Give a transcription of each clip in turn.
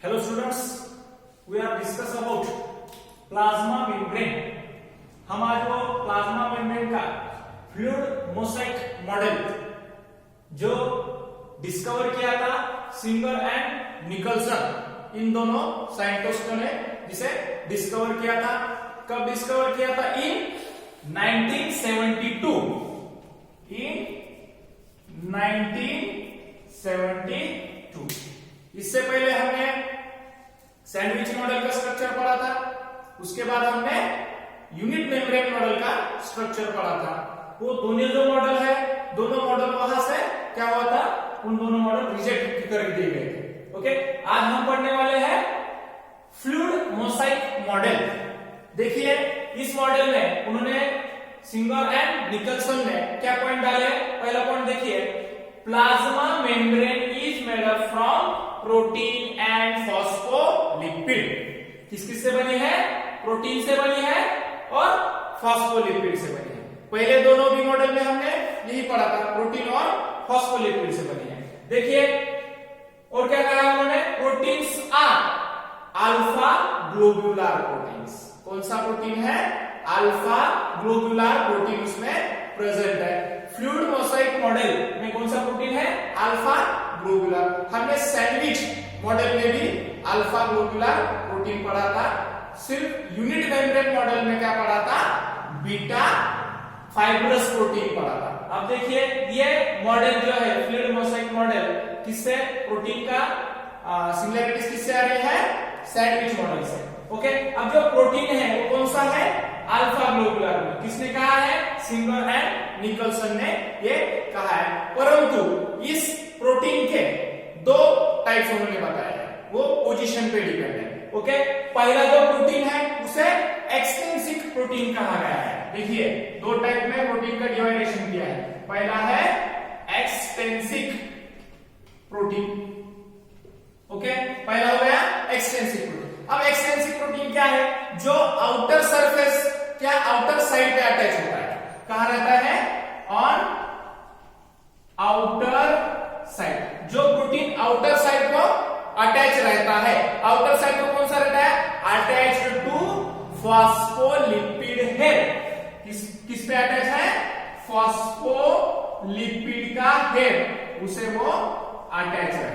Hello students, we are discuss about plasma membrane. हम आज वो प्लाज्मा मेम्ब्रेन का फ्लूइड मोसाइक मॉडल जो डिस्कवर किया था सिंगर एंड निकलसन, इन दोनों साइंटिस्टों ने जिसे डिस्कवर किया था। कब डिस्कवर किया था? इन 1972। इन 1972। इससे पहले हमने सैंडविच मॉडल का स्ट्रक्चर पढ़ा था, उसके बाद हमने यूनिट मेम्ब्रेन मॉडल का स्ट्रक्चर पढ़ा था। वो दोनों जो मॉडल है, दोनों मॉडल वहां से क्या हुआ था, उन दोनों मॉडल रिजेक्ट कर दिए गए थे। ओके, आज हम पढ़ने वाले हैं फ्लूइड मोसाइक मॉडल। देखिए, इस मॉडल में उन्होंने सिंगर एंड निकलसन ने क्या पॉइंट डाले। पहला पॉइंट देखिए, plasma membrane is made up from protein and phospholipid. किस किस से बनी है? प्रोटीन से बनी है और फॉस्फोलिपिड से बनी है। पहले दोनों भी मॉडल में हमने यही पढ़ा था, प्रोटीन और फॉस्फोलिपिड से बनी है। देखिए, और क्या कहा उन्होंने? Proteins are alpha globular proteins. कौन सा प्रोटीन है? अल्फा ग्लोब्यूलर प्रोटीन उसमें प्रेजेंट है। फ्लूइड मोसाइक मॉडल में कौन सा प्रोटीन है? Alpha globular. हमने सैंडविच मॉडल में भी अल्फा ग्लोब्यूलर प्रोटीन पढ़ा था। सिर्फ यूनिट मेम्ब्रेन मॉडल में क्या पढ़ा था? बीटा फाइब्रस प्रोटीन पढ़ा था। अब देखिए, ये मॉडल जो है फ्लूइड मोसाइक मॉडल, किससे प्रोटीन का सिमिलरिटीज किससे आ रही है? सैंडविच मॉडल से। ओके, अब जो प्रोटीन है वो कौन सा है? अल्फा ग्लोब्यूलर में। किसने कहा है? सिंगर एंड निकलसन ने ये कहा है। परंतु इस प्रोटीन के दो टाइप्स उन्होंने बताया है, वो पोजीशन पे डिपेंड है। ओके, पहला जो प्रोटीन है उसे एक्सट्रिंसिक प्रोटीन कहा गया है। देखिए, दो टाइप में प्रोटीन का डिवाइडेशन किया है। पहला है एक्सटेंसिक प्रोटीन। ओके, पहला हो गया एक्सटेंसिक प्रोटीन। अब एक्सटेंसिक प्रोटीन क्या है? जो आउटर सरफेस, क्या आउटर साइड पे अटैच होता है। कहां रहता है? On outer side. जो प्रोटीन आउटर साइड को अटैच रहता है, आउटर साइड को कौन सा रहता है? Attached to phospholipid head. किस पे अटैच है? फॉस्फोलिपिड का हेड, उसे वो अटैच रहता है।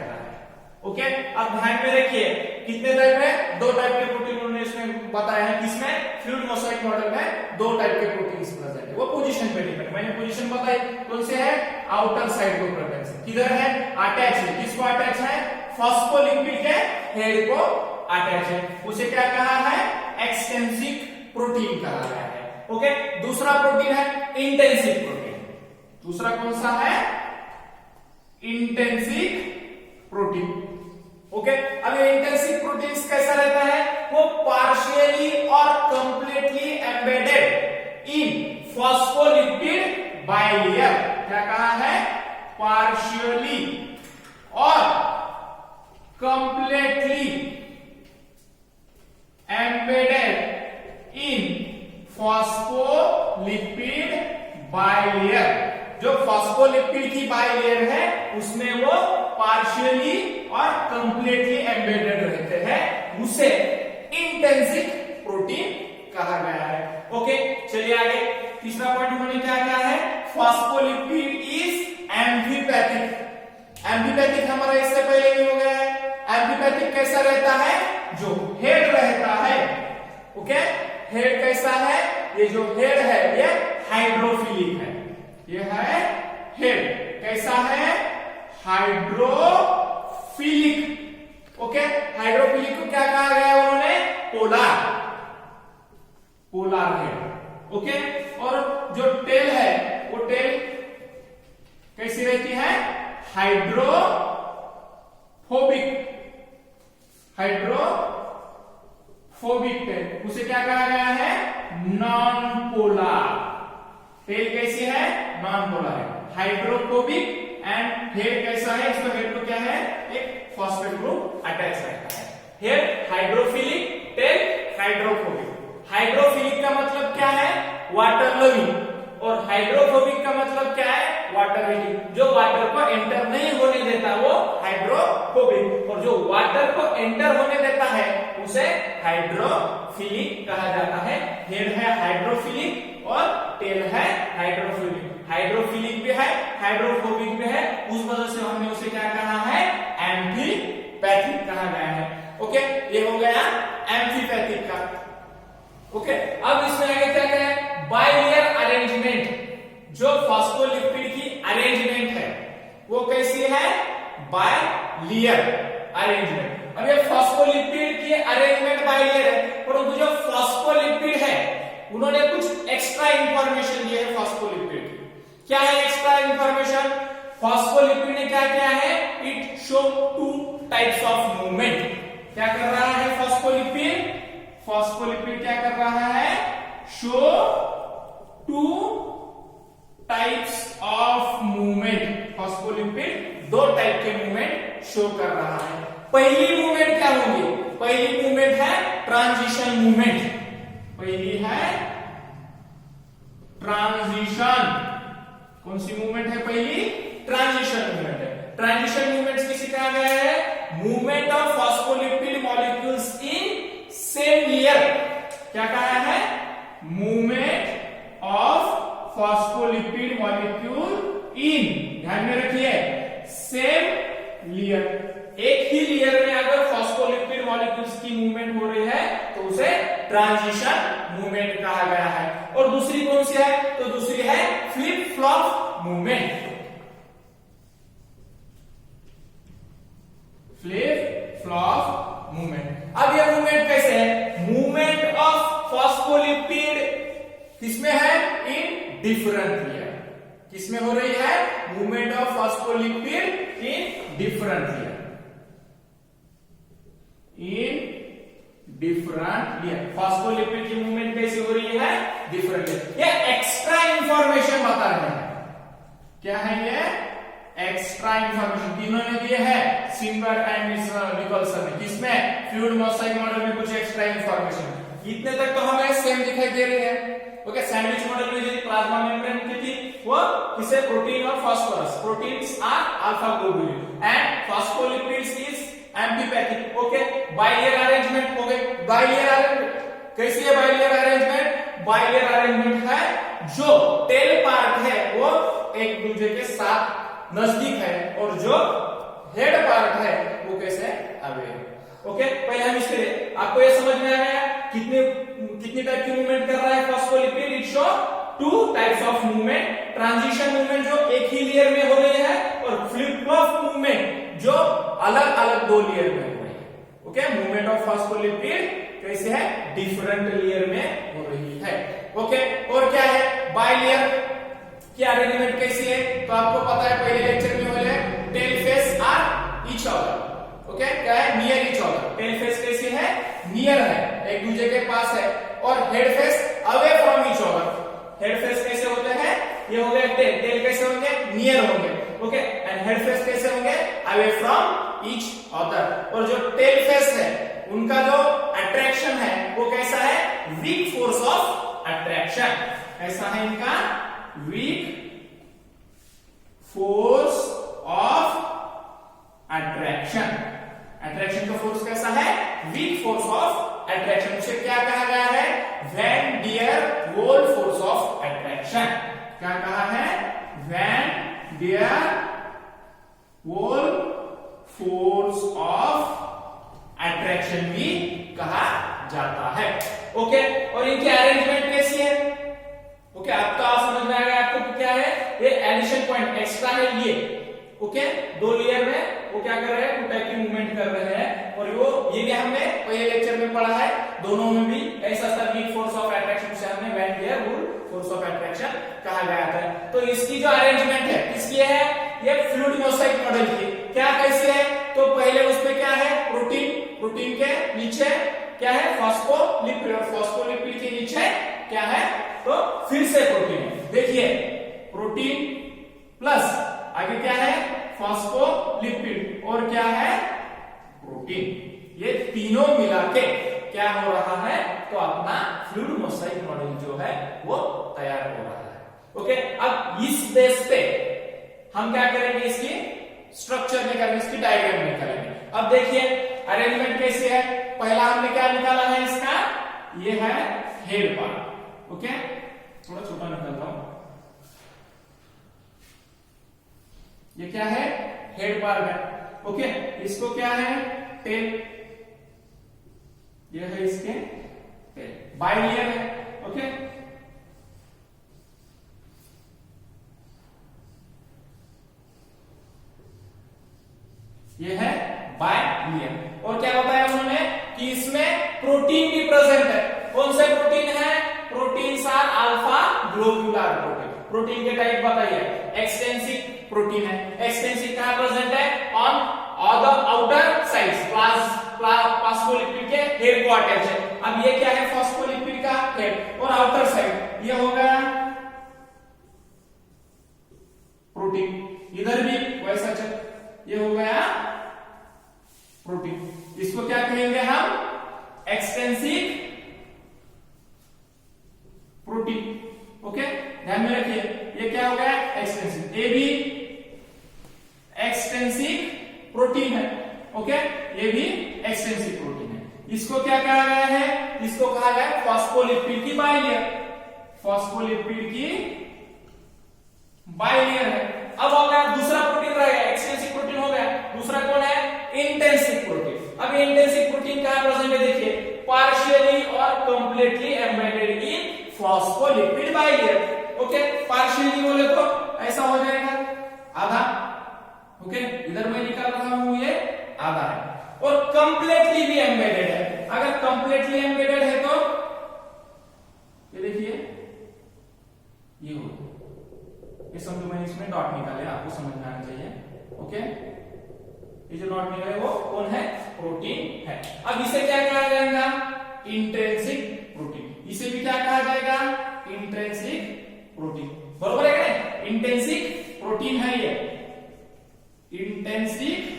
ओके, अब ध्यान में रखिए, कितने टाइप है? दो टाइप के प्रोटीन उन्होंने इसमें बताया है। किसमें? फ्लूइड मोसाइक मॉडल में दो टाइप के प्रोटीन्स प्रेजेंट है। वो पोजीशन पे डिपेंड, मैंने पोजीशन बताई। कौन से है? आउटर साइड को प्रेजेंट है। किधर है? अटैच है। किसको अटैच है? फॉस्फोलिपिड के हेड को अटैच है। उसे क्या कहा है? एक्सटेंसिक प्रोटीन कहा गया है। ओके, दूसरा प्रोटीन है इंटेंसिक प्रोटीन। दूसरा कौन सा है? Intrinsic protein. ओके, अब ये इंटेंसिक प्रोटीन कैसा रहता है? वो पार्शियली और completely embedded in phospholipid bilayer. क्या कहा है? पार्शियली और completely embedded in phospholipid bilayer. जो फॉस्फोलिपिड की बाइलेयर है उसमें वो पार्शियली और कंप्लीटली एम्बेडेड रहते हैं, उसे इंटेंसिक प्रोटीन कहा गया है। ओके, चलिए आगे। तीसरा पॉइंट उन्होंने क्या कहा है? Phospholipid is amphipathic. एम्फीपैथिक हमारा इससे पहले भी हो गया है। एम्फीपैथिक कैसा रहता है? जो हेड रहता है। ओके, हेड कैसा है? ये जो हेड है ये हाइड्रोफिलिक है। ये है हेड, कैसा है? हाइड्रोफिलिक। ओके, हाइड्रोफिलिक को क्या कहा गया उन्होंने? पोलर। Polar head. ओके, और जो टेल है वो टेल कैसी रहती है? हाइड्रोफोबिक। हाइड्रोफोबिक टेल, उसे क्या कहा गया है? Non polar. टेल कैसी है? नॉन पोलर है। हाइड्रोफोबिक एंड हेड कैसा है? इसका हेड को क्या है? एक फॉस्फेट ग्रुप अटैच रहता है। Head hydrophilic, tail hydrophobic. Hydrophilic का मतलब क्या है? Water loving. और हाइड्रोफोबिक का मतलब क्या है? Water heating. जो वाटर को एंटर नहीं होने देता वो हाइड्रोफोबिक, और जो वाटर को एंटर होने देता है उसे हाइड्रोफिलिक कहा जाता है। हेड है हाइड्रोफिलिक और टेल है हाइड्रोफोबिक। हाइड्रोफिलिक भी है, हाइड्रोफोबिक भी है, उस वजह से हमने उसे क्या कहा है, एम्फीपैथिक कहा गया है। ओके, ये हो गया एम्फीपैथिक का। ओके, अब इसमें आगे क्या है, बाइलेयर अरेंजमेंट। जो फॉस्फोलिपिड की अरेंजमेंट है वो कैसी है, बाइलेयर अरेंजमेंट। अब ये फॉस्फोलिपिड की अरेंजमेंट बाइलेयर है, परंतु जो फॉस्फोलिपिड है उन्होंने कुछ एक्स्ट्रा इंफॉर्मेशन दी है फॉस्फोलिपिड की। क्या है एक्स्ट्रा इंफॉर्मेशन, फॉस्फोलिपिड ने क्या किया है, it show two types of movement. क्या कर रहा है फॉस्फोलिपिड, फॉस्फोलिपिड क्या कर रहा है, show two types of movement. Phospholipid दो टाइप के मूवमेंट शो कर रहा है। पहली मूवमेंट क्या होगी, पहली मूवमेंट है ट्रांजिशन मूवमेंट। पहली है ट्रांजिशन, कौन सी मूवमेंट है पहली, ट्रांजिशन मूवमेंट है। ट्रांजिशन मूवमेंट किसे कहा गया है, movement of phospholipid molecules in same layer. क्या कहा है, मूवमेंट ऑफ फॉस्फोलिपिड मॉलिक्यूल इन, ध्यान में रखिए, सेम लेयर। एक ही लेयर में अगर फॉस्फोलिपिड मॉलिक्यूल्स की मूवमेंट हो रही है तो उसे ट्रांजिशन मूवमेंट कहा गया है। और दूसरी कौन सी है, तो दूसरी है flip flop movement. Flip flop movement. अब यह मूवमेंट कैसे है, मूवमेंट ऑफ फॉस्फोलिपिड किसमें है, इन डिफरेंट लेयर। किसमें हो रही है, movement of phospholipid in different layer, in different layer. Phospholipid की मूवमेंट कैसी हो रही है, डिफरेंट लेयर। ये एक्स्ट्रा इंफॉर्मेशन बता रहे हैं। क्या है ये, एक्स्ट्रा इंफॉर्मेशन तीनों ने दिए है, सिंगर एंड निकोलसन ने। किसमें, फ्लूइड मोसाइक मॉडल में कुछ एक्स्ट्रा इंफॉर्मेशन। इतने तक तो हमें सेम दिखाई दे रही है। ओके, सैंडविच मॉडल में जो प्लाज्मा मेम्ब्रेन की थी वो किसे, प्रोटीन और phosphorus. Proteins are alpha globulin and phospholipids is amphipathic. Okay, bilayer arrangement हो गई। बाइलेयर अरेंजमेंट कैसी है, बाइलेयर अरेंजमेंट, बाइलेयर अरेंजमेंट है जो टेल पार्ट है वो एक दूसरे के साथ नजदीक है और जो हेड पार्ट है वो कैसे अवे। ओके, पहले हम इसके लिए आपको ये समझ में आ गया कितनी टाइप की मूवमेंट कर रहा है phospholipid, it show two types of movement. Transition movement जो एक ही लेयर में हो रही है और फ्लिप फ्लॉप मूवमेंट जो अलग अलग दो लेयर में हो रही है। ओके, मूवमेंट ऑफ फॉस्फोलिपिड कैसे है, डिफरेंट लेयर में हो रही है। ओके, और क्या है, बाइलेयर की अरेंजमेंट कैसी है, तो आपको पता है पहले लेक्चर में बोले tail face are each other. Okay, क्या है, near each other. Tail face कैसी है, नियर है, एक दूसरे के पास है, और head face away from each other. Head face कैसे होते हैं, ये हो गए टेल, टेल कैसे होंगे, नियर होंगे। ओके, एंड हेड फेस कैसे होंगे, अवे फ्रॉम ईच अदर। और जो टेल फेस है उनका जो अट्रैक्शन है वो कैसा है, वीक फोर्स ऑफ अट्रैक्शन। ऐसा है इनका weak force of attraction. Attraction का फोर्स कैसा है, वीक फोर्स ऑफ अट्रैक्शन। उसे क्या कहा गया है, van der Waals force of attraction. क्या कहा है, van der Waals force of attraction भी कहा जाता है। ओके, और इनकी अरेंजमेंट कैसी है, ओके, अब तो आप समझ में आ गया आपको क्या है, ये एडिशन पॉइंट एक्स्ट्रा है ये। ओके, दो लेयर में वो क्या कर रहे हैं, टू टाइप की मूवमेंट कर रहे हैं। और वो ये भी हमने पहले लेक्चर में पढ़ा है, दोनों में भी ऐसा था, वीक फोर्स ऑफ अट्रैक्शन से हमने van der Waals force of attraction कहा गया था। तो इसकी जो अरेंजमेंट है किसकी है, ये फ्लूइड मोसाइक मॉडल की। क्या कैसे है, तो पहले उसमें क्या है, प्रोटीन, प्रोटीन के नीचे क्या है, फॉस्फोलिपिड, और फॉस्फोलिपिड के नीचे क्या है, तो फिर से प्रोटीन। देखिए, प्रोटीन प्लस आगे क्या है, फॉस्फोलिपिड, और क्या है, प्रोटीन। ये तीनों मिला के क्या हो रहा है, तो अपना फ्लूइड मोसाइक मॉडल जो है वो तैयार हो रहा है। ओके, अब इस बेस पे हम क्या करेंगे, इसकी स्ट्रक्चर निकालेंगे, इसकी डायग्राम निकालेंगे। अब देखिए, अरेंजमेंट कैसे है, पहला हमने क्या निकाला है इसका, ये है हेड पार्ट। ओके, थोड़ा छोटा निकालता हूं, ये क्या है, हेड पार्ट है। ओके, इसको क्या है, टेल, ये है इसके टेल, बाइलियर है। ओके, ये है बाइलियर। और क्या बताया उन्होंने कि इसमें प्रोटीन भी प्रेजेंट है। कौन से प्रोटीन है, proteins are alpha globular protein. Protein के टाइप बताइए, एक्सटेंसिव प्रोटीन है। एक्सटेंसिव कहां प्रेजेंट है, on the outer sides, phospholipid के हेड को अटैच है। अब ये क्या है, फॉस्फोलिपिड का हेड, और आउटर साइड ये हो गया प्रोटीन, इधर भी वैसा चल, ये हो गया प्रोटीन। इसको क्या कहेंगे हम, एक्सटेंसिव प्रोटीन। ओके, ध्यान में रखिए, ये क्या हो गया, एक्सटेंसिव। ये भी एक्सटेंसिव प्रोटीन है। ओके, ये भी एक्सटेंसिव प्रोटीन है। इसको क्या कहा गया है, इसको कहा गया है फॉस्फोलिपिड की बाइलेयर। फॉस्फोलिपिड की बाइलेयर है। अब हो गया दूसरा प्रोटीन रह गया, एक्सटेंसिव प्रोटीन हो गया। दूसरा कौन है, इंटेंसिव प्रोटीन। अब इंटेंसिव प्रोटीन कहां प्रेजेंट है, देखिए, पार्शियली और completely embedded in phospholipid bilayer. Okay, partially बोले तो ऐसा हो जाएगा आधा। ओके, इधर मैं निकाल रहा हूं, ये आधा है। और कंप्लीटली भी एम्बेडेड है। अगर कंप्लीटली एम्बेडेड है तो ये देखिए, ये हो, ये समझो मैंने इसमें डॉट निकाले, आपको समझ में आना चाहिए। ओके, ये जो डॉट निकाले वो कौन है, प्रोटीन है। अब इसे क्या कहा जाएगा, इंट्रिंसिक प्रोटीन। इसे भी क्या कहा जाएगा, इंट्रिंसिक प्रोटीन। बरोबर है क्या, इंट्रिंसिक प्रोटीन है ये, इंट्रिंसिक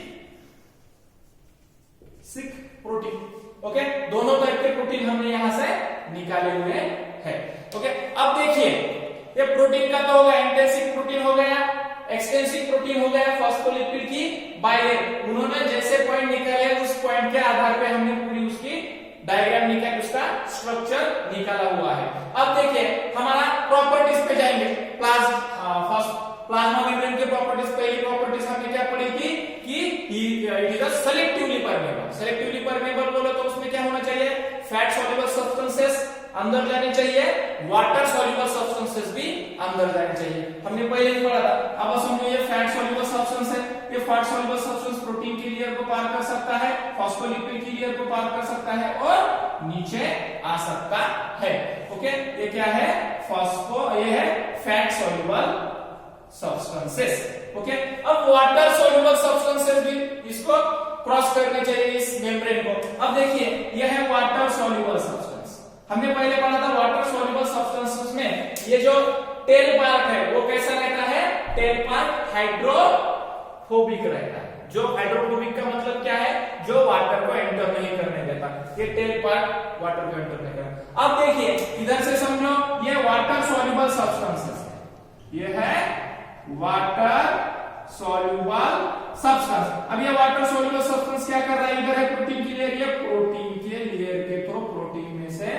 प्रोटीन। ओके, दोनों टाइप के प्रोटीन हमने यहां से निकाले हुए हैं। ओके, अब देखिए, ये प्रोटीन का तो हो गया, इंटेंसिव प्रोटीन हो गया, एक्सटेंसिव प्रोटीन हो गया, फॉस्फोलिपिड की बाइलेयर। उन्होंने जैसे पॉइंट निकाले उस पॉइंट के आधार पे हमने पूरी उसकी डायग्राम निकाल, उसका स्ट्रक्चर निकाला हुआ है। अब देखिए, हमारा प्रॉपर्टीज पे जाएंगे। प्लाज्मा मेम्ब्रेन के प्रॉपर्टीज, पहली प्रॉपर्टीज हमने क्या पढ़ी थी कि it is selectively permeable. Selectively permeable बोलो तो उसमें क्या होना चाहिए, फैट सॉल्युबल सब्सटेंसेस अंदर जाने चाहिए, वाटर सॉल्युबल सब्सटेंसेस भी अंदर जाने चाहिए। हमने पहले ही पढ़ा था। अब समझो, ये फैट सॉल्युबल सब्सटेंस है, ये फैट सॉल्युबल सब्सटेंस प्रोटीन की लेयर को पार कर सकता है, फॉस्फोलिपिड की लेयर को पार कर सकता है और नीचे आ सकता है। ओके, ये क्या है, ये है फैट सॉल्युबल सब्सटेंसेस। ओके, अब वाटर सॉल्युबल सब्सटेंसेस भी इसको क्रॉस करने चाहिए, इस मेम्ब्रेन को। अब देखिए, यह है वाटर सॉल्युबल सब्सटेंस। हमने पहले पढ़ा था वाटर सॉल्युबल सब्सटेंसेस में ये जो टेल पार्ट है वो कैसा रहता है, टेल पार्ट हाइड्रोफोबिक रहता है। जो हाइड्रोफोबिक का मतलब क्या है, जो वाटर को एंटर नहीं करने देता। ये टेल पार्ट वाटर को एंटर नहीं करता। अब देखिए, इधर से समझो, ये वाटर सॉल्युबल सब्सटेंसेस है, ये है वाटर सॉल्युबल सब्सटेंस। अब ये वाटर सॉल्युबल सब्सटेंस क्या कर रहा है, इधर है प्रोटीन की लेयर, ये प्रोटीन के लेयर के थ्रू प्रोटीन में से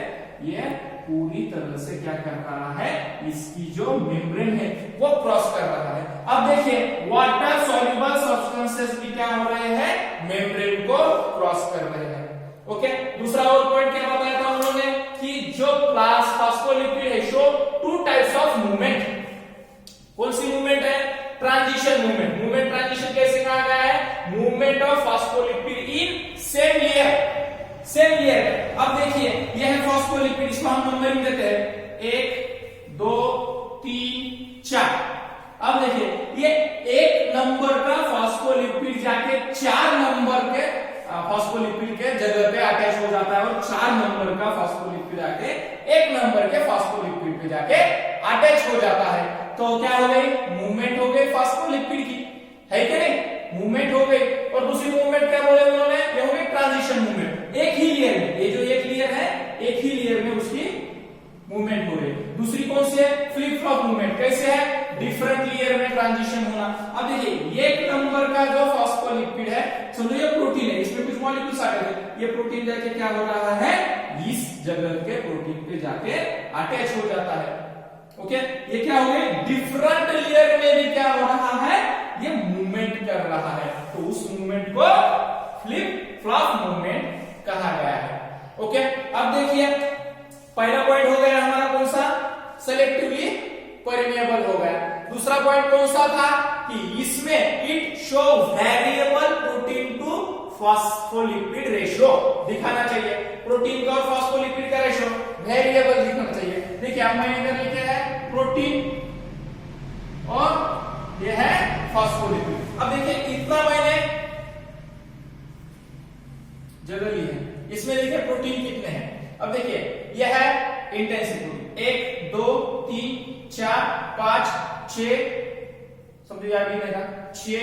ये पूरी तरह से क्या कर रहा है, इसकी जो मेम्ब्रेन है वो क्रॉस कर रहा है। अब देखिए, वाटर सॉल्युबल सब्सटेंसेस भी क्या हो रहे हैं, मेम्ब्रेन को क्रॉस कर रहे हैं। ओके, दूसरा और पॉइंट क्या बताया था उन्होंने कि जो फॉस्फोलिपिड है show two types of movement. कौन सी मूवमेंट है, ट्रांजिशन मूवमेंट। मूवमेंट ट्रांजिशन कैसे कहा गया है, movement of phospholipid in same layer, same layer. अब देखिए, यह है फॉस्फोलिपिड, इसको हम नंबरिंग देते हैं 1 2 3 4। अब देखिए, ये 1 नंबर का फॉस्फोलिपिड जाके 4 नंबर के फॉस्फोलिपिड के जगह पे अटैच हो जाता है और 4 नंबर का फॉस्फोलिपिड आके 1 नंबर के फॉस्फोलिपिड पे जाके अटैच हो जाता है। तो क्या हो गई, मूवमेंट हो गई फॉस्फोलिपिड की, है कि नहीं, मूवमेंट हो गई। और दूसरी मूवमेंट क्या बोले उन्होंने, ये हो गई ट्रांजिशन मूवमेंट। एक ही लेयर में, ये जो एक लेयर है, एक ही लेयर में उसकी मूवमेंट हो रही है। दूसरी कौन सी है, फ्लिप फ्लॉप मूवमेंट। कैसे है, डिफरेंट लेयर में ट्रांजिशन होना। अब देखिए, एक नंबर का जो फॉस्फोलिपिड है, समझो ये प्रोटीन है, इसमें कुछ कुछ मॉलिक्यूल्स आ गए, ये प्रोटीन जाके क्या हो रहा है, इस जगह के प्रोटीन पे जाके अटैच हो जाता है। ओके, ये क्या हो गया, डिफरेंट लेयर में भी क्या हो रहा है, ये मूवमेंट कर रहा है, तो उस मूवमेंट को फ्लिप फ्लॉप मूवमेंट कहा गया है। ओके, अब देखिए पहला पॉइंट हो गया हमारा कौन सा, सेलेक्टिवली परमिएबल हो गया। दूसरा पॉइंट कौन सा था कि इसमें it show variable protein to phospholipid ratio दिखाना चाहिए, प्रोटीन का और फॉस्फोलिपिड का रेशियो वेरिएबल दिखाना चाहिए। देखिए अब मैंने इधर लिखा है प्रोटीन और ये है फॉस्फोलिपिड। अब देखिए इतना मैंने जगह ली है, इसमें देखिए प्रोटीन कितने हैं। अब देखिए यह है इंटेंसिटी 1 2 3 4 5 6 समझिए याद नहीं लगा 6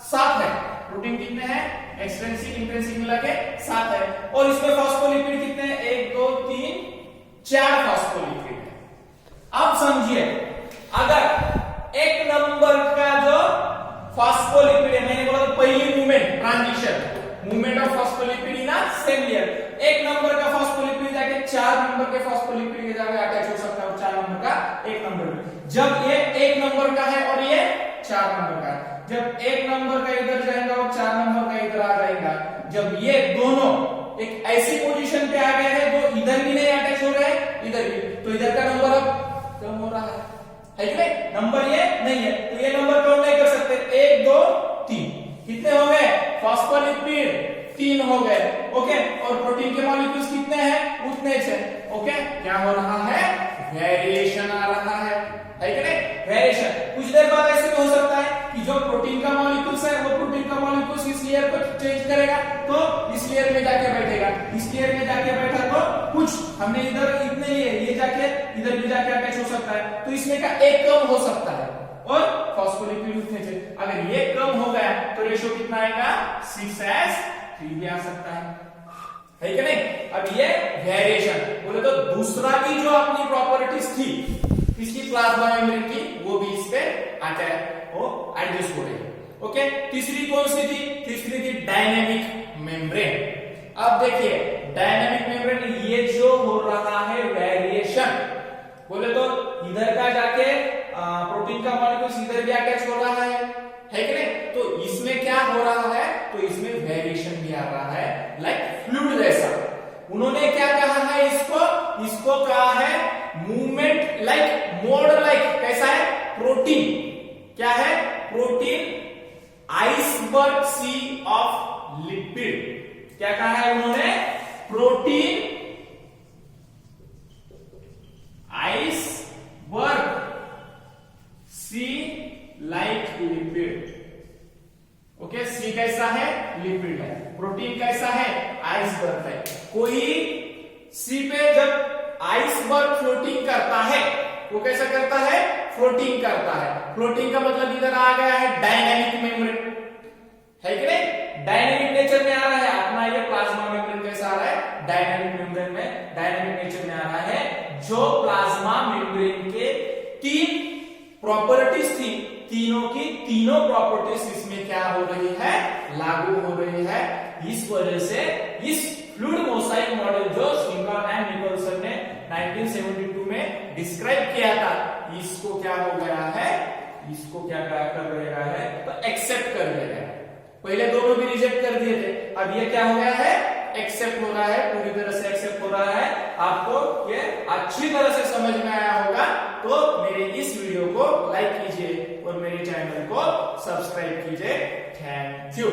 7 है। प्रोटीन कितने हैं, एक्सटेंसिव इंटेंसिव मिला के 7 है, और इसमें फॉस्फोलिपिड कितने हैं, 1 2 3 4 फॉस्फोलिपिड है। अब समझिए अगर एक नंबर का जो फॉस्फोलिपिड है, मैंने बोला पहली movement transition movement of phospholipid in same layer, एक नंबर का फॉस्फोलिपिड जाके 4 नंबर के फॉस्फोलिपिड के जगह अटैच हो सकता है, 4 नंबर का 1 नंबर में। जब ये 1 नंबर का है और ये 4 नंबर का है, जब 1 नंबर का इधर जाएगा और 4 नंबर का इधर आ जाएगा, जब ये दोनों एक ऐसी पोजीशन पे आ गए हैं जो इधर भी नहीं अटैच हो रहे हैं इधर भी, तो इधर का नंबर अब कम हो रहा है कि नहीं, नंबर ये नहीं है, तो ये नंबर काउंट नहीं कर सकते। 1 2 3 कितने हो गए, फॉस्फोलिपिड 3 हो गए। ओके, और प्रोटीन के मॉलिक्यूल्स कितने हैं, उतने से। ओके, क्या हो रहा है, वेरिएशन आ रहा है कि नहीं, वेरिएशन। कुछ देर बाद ऐसे भी हो सकता है कि जो प्रोटीन का मॉलिक्यूल्स है वो प्रोटीन का मॉलिक्यूल्स इस लेयर को चेंज करेगा, तो इस लेयर में जाके बैठेगा, इस लेयर में जाके बैठा तो कुछ हमने इधर इतने लिए, ये जाके इधर भी जाके अटैच हो सकता है, तो इसमें का एक कम हो सकता है और फॉस्फोलिपिड उतने से। अगर ये कम हो गया तो रेशियो कितना आएगा, 6:3 भी आ सकता है कि नहीं। अब ये वेरिएशन बोले तो दूसरा भी जो अपनी प्रॉपर्टीज थी इसकी प्लाज्मा मेम्ब्रेन की, वो भी इस पे अटैच हो एडजस्ट हो रही है। ओके, तीसरी कौन सी थी, तीसरी थी डायनेमिक मेम्ब्रेन। अब देखिए डायनेमिक मेम्ब्रेन, ये जो हो रहा है वेरिएशन, बोले तो इधर का जाके प्रोटीन का मॉलिक्यूल इधर भी अटैच हो रहा है कि नहीं, तो इसमें क्या हो रहा है, तो इसमें वेरिएशन भी आ रहा है लाइक फ्लूइड जैसा। उन्होंने क्या कहा है, इसको कहा है मूवमेंट लाइक मोड लाइक, कैसा है, प्रोटीन क्या है, protein iceberg sea of lipid. क्या कहा है उन्होंने, protein iceberg sea like lipid. Okay, sea कैसा है, लिपिड है, प्रोटीन कैसा है, आइसबर्ग है। कोई सी पे जब आइसबर्ग फ्लोटिंग करता है, वो कैसा करता है, फ्लोटिंग करता है। फ्लोटिंग का मतलब इधर आ गया है डायनेमिक मेम्ब्रेन, है कि नहीं, डायनेमिक नेचर में आ रहा है अपना। ये प्लाज्मा मेम्ब्रेन कैसा आ रहा है, डायनेमिक मेम्ब्रेन में, डायनेमिक नेचर में आ रहा है। जो प्लाज्मा मेम्ब्रेन के 3 प्रॉपर्टीज थी, तीनों की तीनों प्रॉपर्टीज इसमें क्या हो रही है, लागू हो रही है। इस वजह से इस फ्लूइड मोसाइक मॉडल जो स्विंगर एंड निकोलसन ने 1972 में डिस्क्राइब किया था, इसको क्या हो गया है, इसको क्या कर दिया है, तो एक्सेप्ट कर दिया है। पहले दोनों भी रिजेक्ट कर दिए थे, अब ये क्या हो गया है, एक्सेप्ट हो रहा है, पूरी तरह से एक्सेप्ट हो रहा है। आपको ये अच्छी तरह से समझ में आया होगा, तो मेरे इस वीडियो को लाइक कीजिए और मेरे चैनल को सब्सक्राइब कीजिए। Thank you.